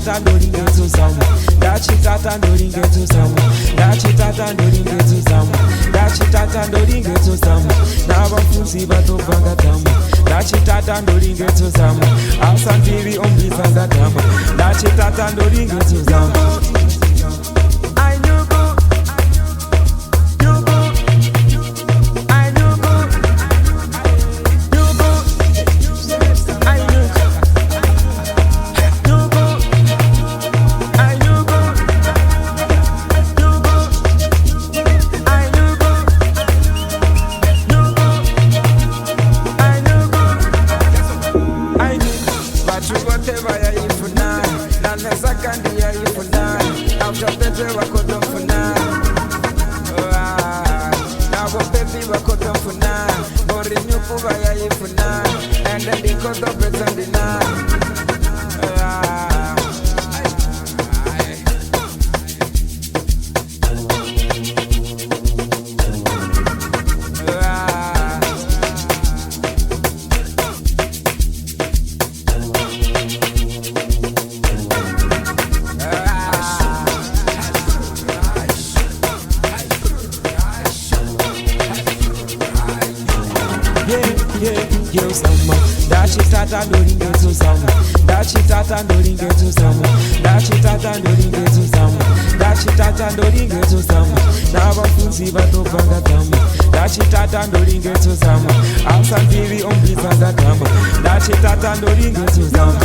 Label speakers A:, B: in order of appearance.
A: Dachitata ndoringezo zamu. Dachitata ndoringezo zamu. Dachitata ndoringezo zamu. Dachitata ndoringezo zamu. Nabafunzi batobanga tamu. Dachitata ndoringezo zamu. Asantiri ombizanga tamu. Dachitata ndoringezo zamu. Dachitata ndoringezo zamu. Dachitata ndoringezo zamu. Dachitata ndoringezo zamu. Dachitata ndoringezo zamu. Nabafunzi batobanga tamu. Dachitata ndoringezo zamu. Asantiri ombizanga tamu. Dachitata ndoringezo zamu.